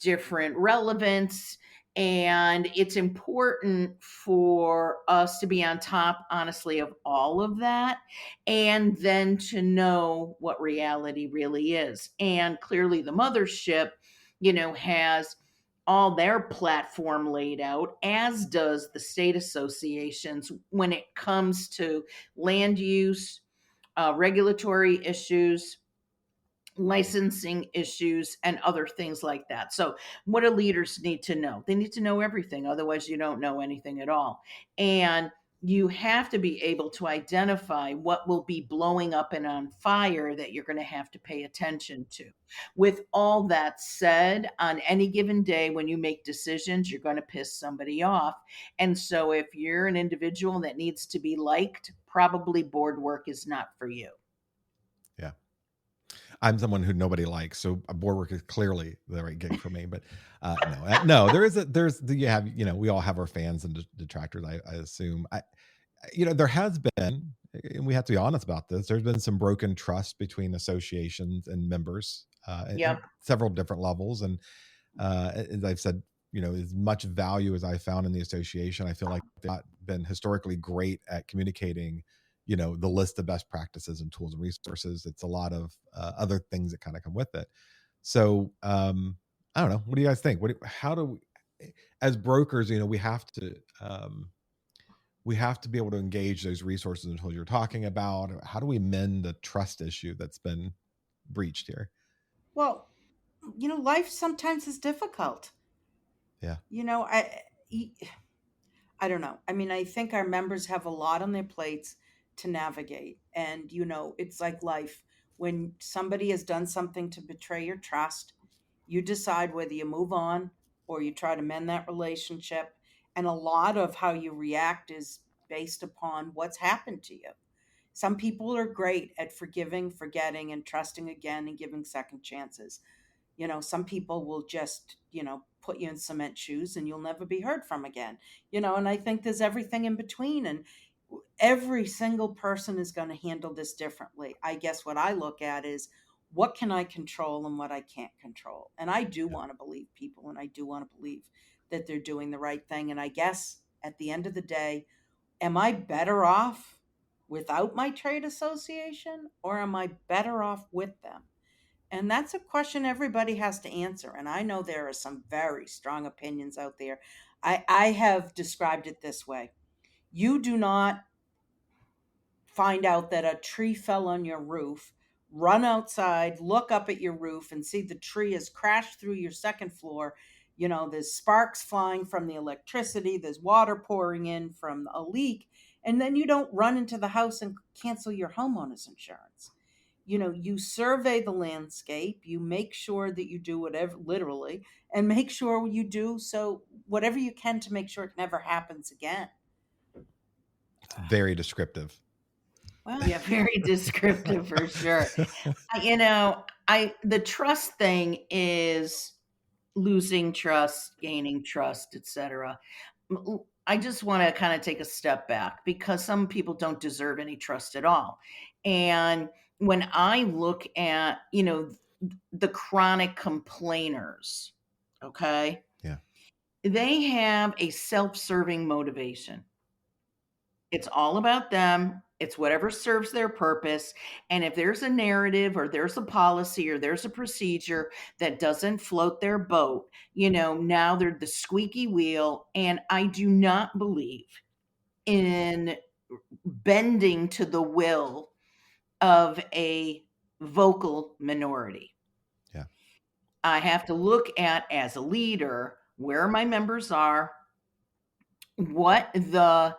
C: different relevance. And it's important for us to be on top, honestly, of all of that, and then to know what reality really is. And clearly, the mothership, has all their platform laid out, as does the state associations when it comes to land use, regulatory issues, licensing issues, and other things like that. So, what do leaders need to know? They need to know everything. Otherwise, you don't know anything at all. And you have to be able to identify what will be blowing up and on fire that you're going to have to pay attention to. With all that said, on any given day when you make decisions, you're going to piss somebody off. And so, if you're an individual that needs to be liked, probably board work is not for you.
A: Yeah. I'm someone who nobody likes, so a board work is clearly the right gig for me. But no, we all have our fans and detractors. I assume. There has been, and we have to be honest about this. There's been some broken trust between associations and members at several different levels, and as I've said, as much value as I found in the association, I feel like they've not been historically great at communicating the list of best practices and tools and resources. It's a lot of other things that kind of come with it. So I don't know. What do you guys think? How do we, as brokers, we have to be able to engage those resources and tools you're talking about. How do we mend the trust issue that's been breached here?
B: Well, life sometimes is difficult.
A: Yeah.
B: I don't know. I mean, I think our members have a lot on their plates to navigate. And, it's like life. When somebody has done something to betray your trust, you decide whether you move on or you try to mend that relationship. And a lot of how you react is based upon what's happened to you. Some people are great at forgiving, forgetting, and trusting again and giving second chances. Some people will just, put you in cement shoes and you'll never be heard from again. And I think there's everything in between. And every single person is going to handle this differently. I guess what I look at is what can I control and what I can't control. And I do want to believe people, and I do want to believe that they're doing the right thing. And I guess at the end of the day, am I better off without my trade association, or am I better off with them? And that's a question everybody has to answer. And I know there are some very strong opinions out there. I have described it this way. You do not find out that a tree fell on your roof, run outside, look up at your roof, and see the tree has crashed through your second floor. There's sparks flying from the electricity, there's water pouring in from a leak, and then you don't run into the house and cancel your homeowner's insurance. You survey the landscape, you make sure that you do whatever, literally, and make sure you do so whatever you can to make sure it never happens again.
A: Very descriptive.
C: Well, yeah, very descriptive for sure. The trust thing is losing trust, gaining trust, etc. I just want to kind of take a step back, because some people don't deserve any trust at all. And when I look at, the chronic complainers, okay?
A: Yeah.
C: They have a self-serving motivation. It's all about them. It's whatever serves their purpose. And if there's a narrative or there's a policy or there's a procedure that doesn't float their boat, now they're the squeaky wheel. And I do not believe in bending to the will of a vocal minority.
A: Yeah.
C: I have to look at, as a leader, where my members are, what the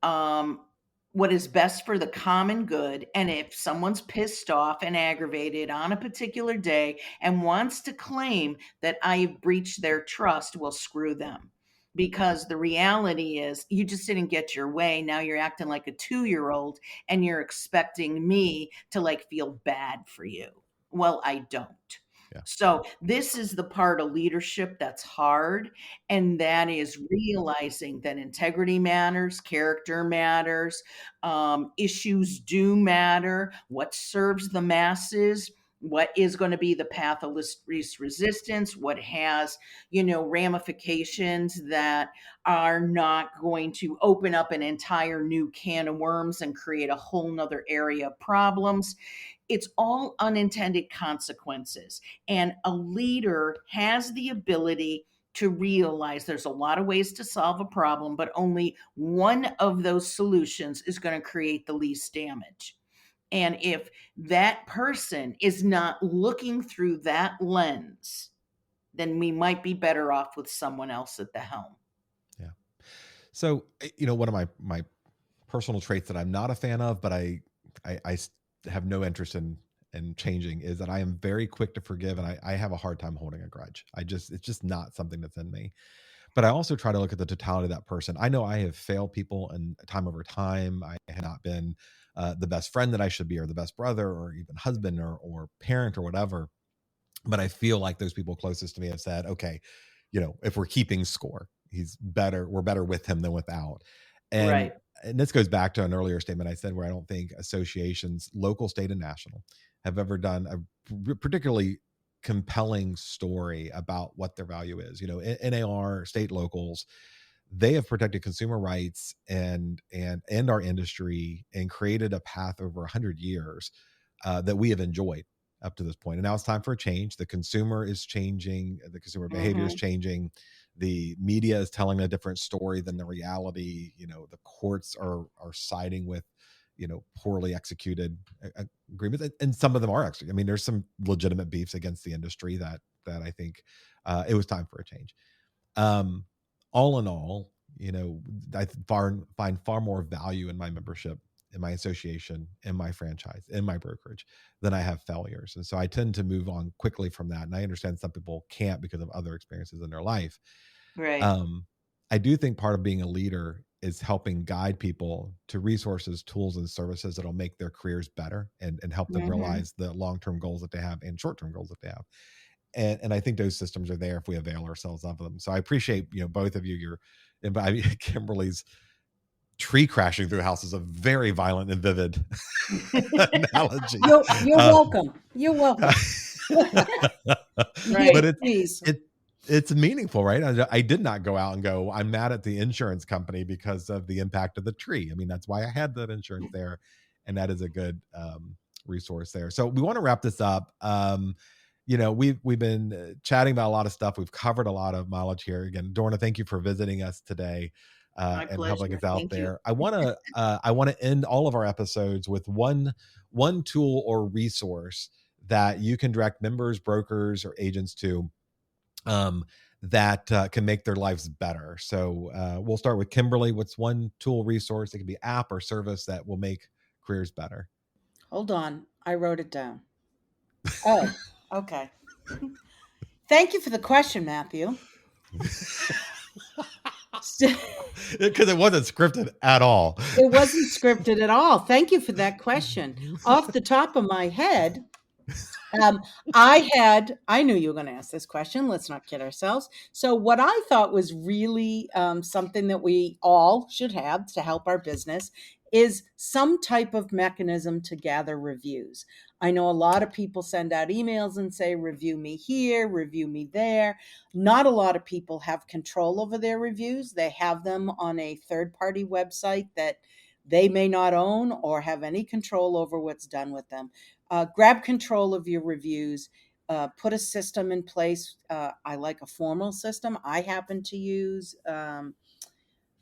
C: um, what is best for the common good. And if someone's pissed off and aggravated on a particular day and wants to claim that I've breached their trust, well, screw them. Because the reality is, you just didn't get your way. Now you're acting like a 2-year-old and you're expecting me to like feel bad for you. Well, I don't.
A: Yeah.
C: So, this is the part of leadership that's hard, and that is realizing that integrity matters, character matters, issues do matter, what serves the masses, what is going to be the path of least resistance, what has, ramifications that are not going to open up an entire new can of worms and create a whole nother area of problems. It's all unintended consequences. And a leader has the ability to realize there's a lot of ways to solve a problem, but only one of those solutions is going to create the least damage. And if that person is not looking through that lens, then we might be better off with someone else at the helm.
A: Yeah. So, one of my personal traits that I'm not a fan of, but I have no interest in changing, is that I am very quick to forgive, and I have a hard time holding a grudge. It's just not something that's in me. But I also try to look at the totality of that person. I know I have failed people, and time over time, I have not been the best friend that I should be, or the best brother, or even husband, or parent, or whatever. But I feel like those people closest to me have said, okay, if we're keeping score, we're better with him than without. And
C: Right.
A: and this goes back to an earlier statement I said, where I don't think associations, local, state, and national, have ever done a particularly compelling story about what their value is. NAR, state, locals, they have protected consumer rights and our industry, and created a path over 100 years that we have enjoyed up to this point. And now it's time for a change. The consumer is changing. The consumer behavior is changing. The media is telling a different story than the reality. The courts are siding with, poorly executed agreements, and some of them are actually. I mean, there's some legitimate beefs against the industry that I think it was time for a change. All in all, I find far more value in my membership, in my association, in my franchise, in my brokerage, than I have failures. And so I tend to move on quickly from that. And I understand some people can't because of other experiences in their life.
C: Right.
A: I do think part of being a leader is helping guide people to resources, tools, and services that'll make their careers better, and help them realize the long-term goals that they have and short-term goals that they have. And I think those systems are there if we avail ourselves of them. So I appreciate, both of you. Kimberly's tree crashing through a house is a very violent and vivid analogy.
B: You're welcome. You're welcome.
C: Right.
A: But
B: Please.
A: it's meaningful, right? I did not go out and go, I'm mad at the insurance company because of the impact of the tree. I mean, that's why I had that insurance there. And that is a good resource there. So we want to wrap this up. We've been chatting about a lot of stuff. We've covered a lot of mileage here. Again, Dorna, thank you for visiting us today and helping us out there. I want to end all of our episodes with one tool or resource that you can direct members, brokers, or agents to that can make their lives better. So we'll start with Kimberly. What's one tool, resource? It can be app or service that will make careers better.
B: Hold on. I wrote it down. Oh, okay. Thank you for the question, Matthew.
A: Because it wasn't scripted at all.
B: It wasn't scripted at all. Thank you for that question. Off the top of my head, I knew you were going to ask this question. Let's not kid ourselves. So what I thought was really something that we all should have to help our business is some type of mechanism to gather reviews. I know a lot of people send out emails and say, review me here, review me there. Not a lot of people have control over their reviews. They have them on a third-party website that they may not own or have any control over what's done with them. Grab control of your reviews. Put a system in place. I like a formal system. I happen to use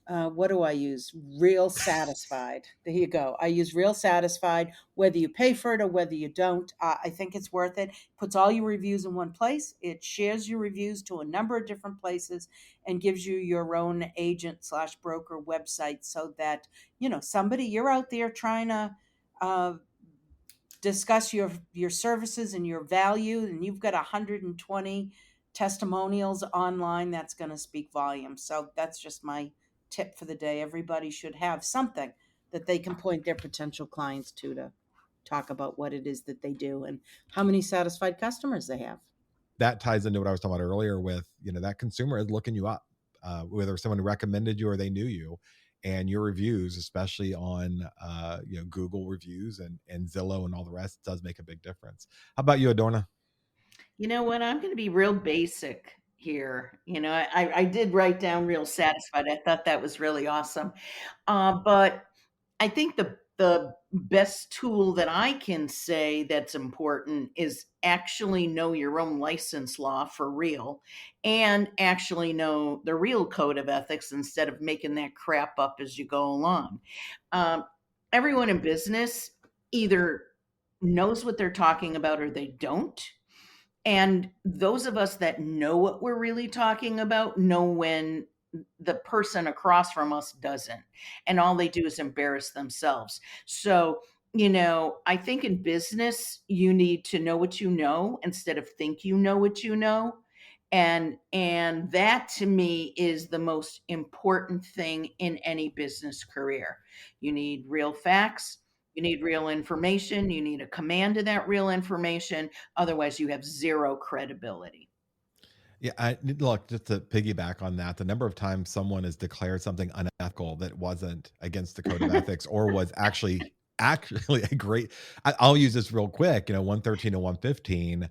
B: what do I use? Real Satisfied. There you go. I use Real Satisfied, whether you pay for it or whether you don't. I think it's worth it. Puts all your reviews in one place. It shares your reviews to a number of different places and gives you your own agent/broker website so that, somebody, you're out there trying to discuss your services and your value, and you've got 120 testimonials online. That's going to speak volumes. So that's just my tip for the day. Everybody should have something that they can point their potential clients to talk about what it is that they do and how many satisfied customers they have.
A: That ties into what I was talking about earlier with, that consumer is looking you up, whether someone recommended you or they knew you, and your reviews, especially on Google reviews and Zillow and all the rest, does make a big difference. How about you, Adorna?
C: You know what? I'm going to be real basic here. I did write down Real Satisfied. I thought that was really awesome. But I think the best tool that I can say that's important is actually know your own license law for real, and actually know the real code of ethics instead of making that crap up as you go along. Everyone in business either knows what they're talking about or they don't. And those of us that know what we're really talking about know when the person across from us doesn't. And all they do is embarrass themselves. So, I think in business, you need to know what you know instead of think you know what you know. And that to me is the most important thing in any business career. You need real facts. You need real information. You need a command of that real information. Otherwise, you have zero credibility.
A: Yeah, look, just to piggyback on that, the number of times someone has declared something unethical that wasn't against the code of ethics or was actually a great. I'll use this real quick. 113 and 115.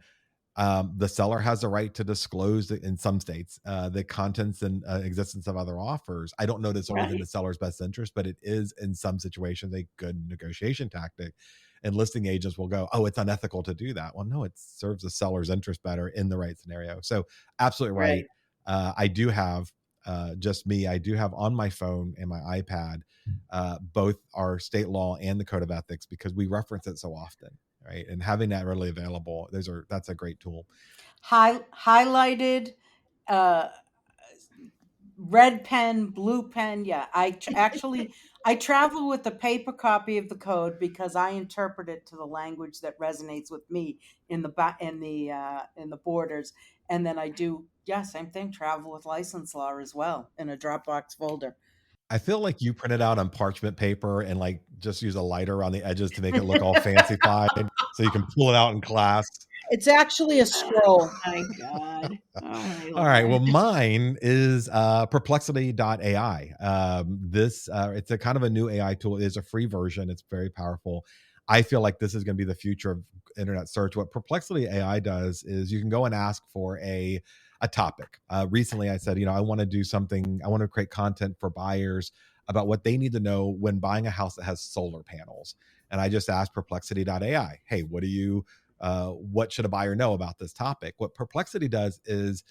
A: The seller has the right to disclose in some states the contents and existence of other offers. I don't know that it's always in the seller's best interest, but it is in some situations a good negotiation tactic. And listing agents will go, "Oh, it's unethical to do that." Well, no, it serves the seller's interest better in the right scenario. So absolutely right. I do have just me. I do have on my phone and my iPad both our state law and the code of ethics because we reference it so often. Right. And having that readily available, that's a great tool.
B: Highlighted, red pen, blue pen. Yeah. I travel with a paper copy of the code because I interpret it to the language that resonates with me in the borders. And then I do, same thing, travel with license law as well in a Dropbox folder.
A: I feel like you print it out on parchment paper and just use a lighter on the edges to make it look all fancified so you can pull it out in class.
B: It's actually a scroll.
C: Oh my God.
A: All right. Well, mine is perplexity.ai. It's a kind of a new AI tool. It is a free version. It's very powerful. I feel like this is going to be the future of internet search. What Perplexity AI does is you can go and ask for a topic. Recently, I said, I want to do something. I want to create content for buyers about what they need to know when buying a house that has solar panels. And I just asked perplexity.ai, hey, what should a buyer know about this topic? What Perplexity does is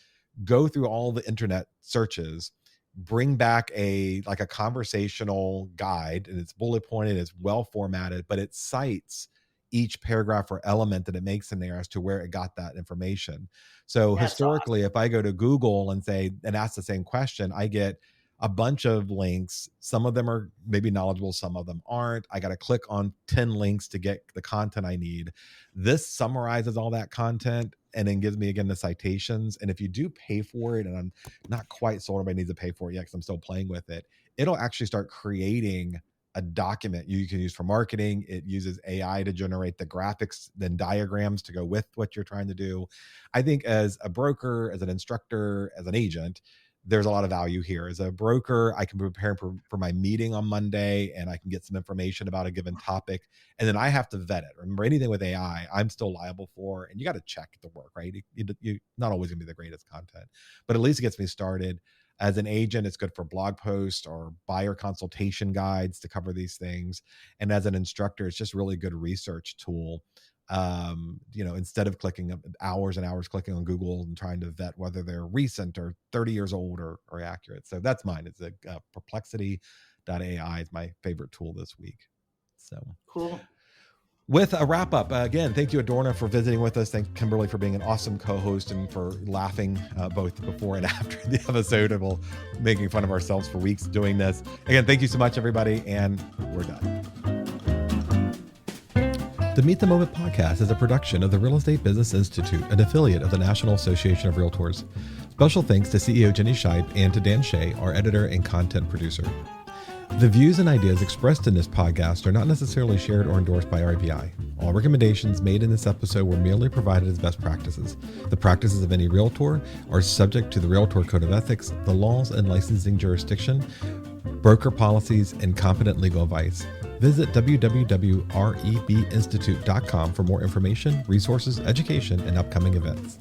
A: go through all the internet searches, bring back a conversational guide, and it's bullet pointed, it's well formatted, but it cites each paragraph or element that it makes in there as to where it got that information. So that's historically, awesome. If I go to Google and ask the same question, I get a bunch of links. Some of them are maybe knowledgeable, some of them aren't. I got to click on 10 links to get the content I need. This summarizes all that content and then gives me, again, the citations. And if you do pay for it, and I'm not quite sold everybody needs to pay for it yet because I'm still playing with it, it'll actually start creating a document you can use for marketing. It uses AI to generate the graphics, then diagrams to go with what you're trying to do. I think as a broker, as an instructor, as an agent, there's a lot of value here. As a broker, I can prepare for my meeting on Monday and I can get some information about a given topic. And then I have to vet it. Remember, anything with AI, I'm still liable for, and you got to check the work, right? You're not always going to be the greatest content, but at least it gets me started. As an agent, it's good for blog posts or buyer consultation guides to cover these things. And as an instructor, it's just really good research tool. instead of clicking hours and hours clicking on Google and trying to vet whether they're recent or 30 years old or accurate. So that's mine. It's perplexity.ai is my favorite tool this week. So
C: Cool.
A: With a wrap up, again, thank you, Adorna, for visiting with us. Thank Kimberly for being an awesome co-host and for laughing both before and after the episode, and we'll making fun of ourselves for weeks doing this. Again, thank you so much, everybody, and we're done. The Meet the Moment podcast is a production of the Real Estate Business Institute, an affiliate of the National Association of Realtors. Special thanks to CEO Jenny Scheib and to Dan Shea, our editor and content producer. The views and ideas expressed in this podcast are not necessarily shared or endorsed by REBI. All recommendations made in this episode were merely provided as best practices. The practices of any realtor are subject to the Realtor Code of Ethics, the laws and licensing jurisdiction, broker policies, and competent legal advice. Visit www.rebinstitute.com for more information, resources, education, and upcoming events.